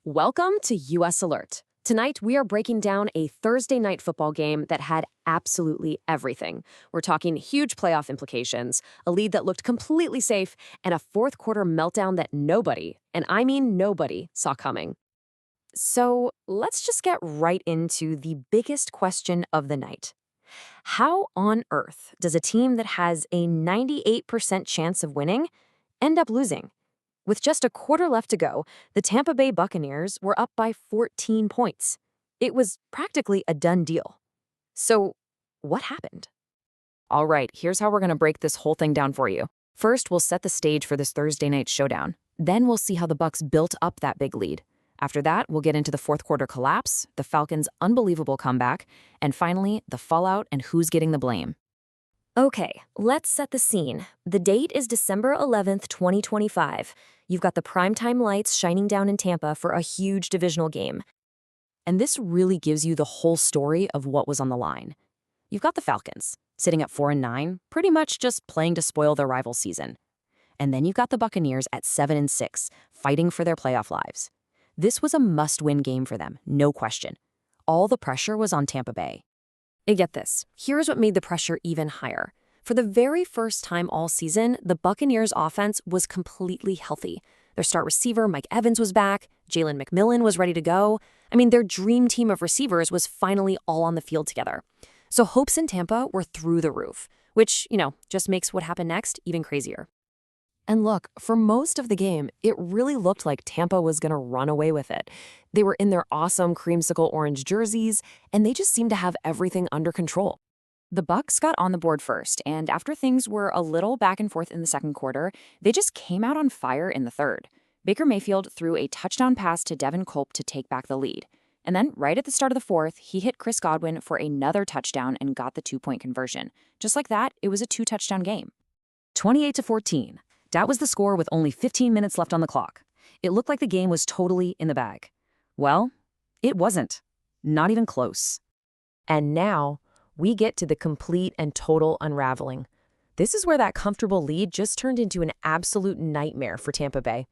Welcome to US Alert. Tonight, we are breaking down a Thursday night football game that had absolutely everything. We're talking huge playoff implications, a lead that looked completely safe, and a fourth quarter meltdown that nobody, and I mean nobody, saw coming. So let's just get right into the biggest question of the night. How on earth does a team that has a 98% chance of winning end up losing? With just a quarter left to go, the Tampa Bay Buccaneers were up by 14 points. It was practically a done deal. So, what happened? All right, here's how we're going to break this whole thing down for you. First, we'll set the stage for this Thursday night showdown. Then we'll see how the Bucs built up that big lead. After that, we'll get into the fourth quarter collapse, the Falcons' unbelievable comeback, and finally, the fallout and who's getting the blame. Okay, let's set the scene. The date is December 11th, 2025. You've got the primetime lights shining down in Tampa for a huge divisional game. And this really gives you the whole story of what was on the line. You've got the Falcons, sitting at 4-9, pretty much just playing to spoil their rival season. And then you've got the Buccaneers at 7-6, fighting for their playoff lives. This was a must-win game for them, no question. All the pressure was on Tampa Bay. And get this, here's what made the pressure even higher. For the very first time all season, the Buccaneers' offense was completely healthy. Their star receiver, Mike Evans, was back. Jalen McMillan was ready to go. Their dream team of receivers was finally all on the field together. So hopes in Tampa were through the roof, which, just makes what happened next even crazier. And look, for most of the game, it really looked like Tampa was going to run away with it. They were in their awesome creamsicle orange jerseys, and they just seemed to have everything under control. The Bucs got on the board first, and after things were a little back and forth in the second quarter, they just came out on fire in the third. Baker Mayfield threw a touchdown pass to Devin Culp to take back the lead. And then, right at the start of the fourth, he hit Chris Godwin for another touchdown and got the 2-point conversion. Just like that, it was a 2-touchdown game. 28-14. That was the score with only 15 minutes left on the clock. It looked like the game was totally in the bag. Well, it wasn't. Not even close. And now, we get to the complete and total unraveling. This is where that comfortable lead just turned into an absolute nightmare for Tampa Bay.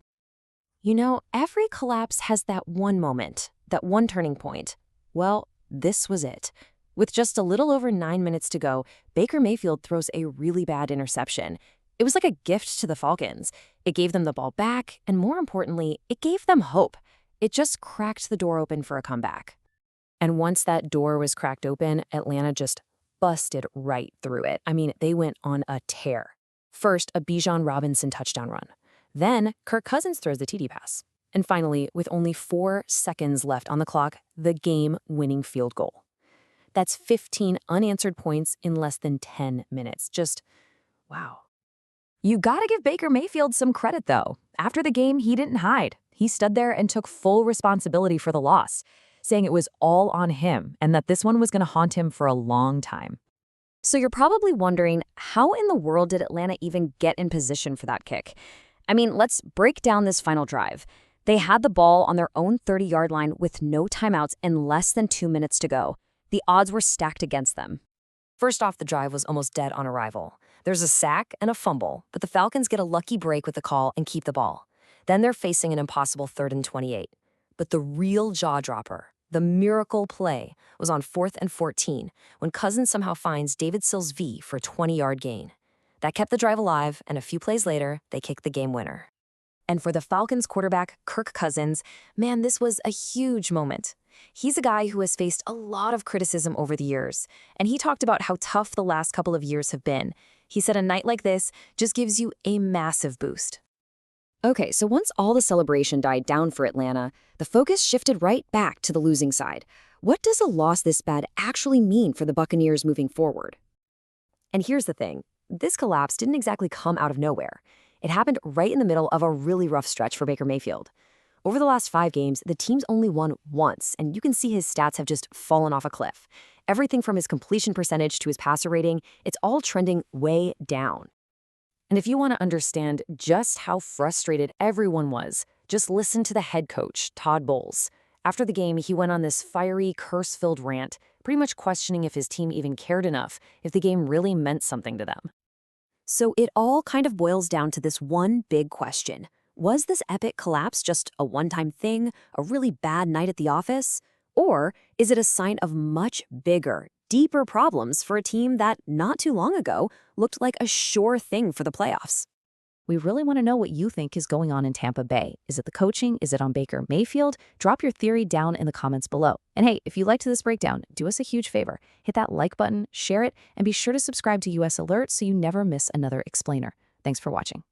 Every collapse has that one moment, that one turning point. Well, this was it. With just a little over 9 minutes to go, Baker Mayfield throws a really bad interception. It was like a gift to the Falcons. It gave them the ball back, and more importantly, it gave them hope. It just cracked the door open for a comeback. And once that door was cracked open, Atlanta just busted right through it. They went on a tear. First, a Bijan Robinson touchdown run. Then, Kirk Cousins throws the TD pass. And finally, with only 4 seconds left on the clock, the game-winning field goal. That's 15 unanswered points in less than 10 minutes. Just, wow. You gotta give Baker Mayfield some credit, though. After the game, he didn't hide. He stood there and took full responsibility for the loss, saying it was all on him and that this one was going to haunt him for a long time. So you're probably wondering, how in the world did Atlanta even get in position for that kick? Let's break down this final drive. They had the ball on their own 30-yard line with no timeouts and less than 2 minutes to go. The odds were stacked against them. First off, the drive was almost dead on arrival. There's a sack and a fumble, but the Falcons get a lucky break with the call and keep the ball. Then they're facing an impossible 3rd and 28. But the real jaw-dropper, the miracle play, was on 4th and 14 when Cousins somehow finds David Sills V for a 20-yard gain. That kept the drive alive, and a few plays later, they kicked the game winner. And for the Falcons quarterback, Kirk Cousins, man, this was a huge moment. He's a guy who has faced a lot of criticism over the years, and he talked about how tough the last couple of years have been. He said a night like this just gives you a massive boost. Okay, so once all the celebration died down for Atlanta, the focus shifted right back to the losing side. What does a loss this bad actually mean for the Buccaneers moving forward? And here's the thing. This collapse didn't exactly come out of nowhere. It happened right in the middle of a really rough stretch for Baker Mayfield. Over the last 5 games, the team's only won once, and you can see his stats have just fallen off a cliff. Everything from his completion percentage to his passer rating, it's all trending way down. And if you want to understand just how frustrated everyone was, just listen to the head coach, Todd Bowles. After the game, he went on this fiery, curse-filled rant, pretty much questioning if his team even cared enough, if the game really meant something to them. So it all kind of boils down to this one big question. Was this epic collapse just a one-time thing, a really bad night at the office? Or is it a sign of much bigger, deeper problems for a team that, not too long ago, looked like a sure thing for the playoffs? We really want to know what you think is going on in Tampa Bay. Is it the coaching? Is it on Baker Mayfield? Drop your theory down in the comments below. And hey, if you liked this breakdown, do us a huge favor. Hit that like button, share it, and be sure to subscribe to US Alert so you never miss another explainer. Thanks for watching.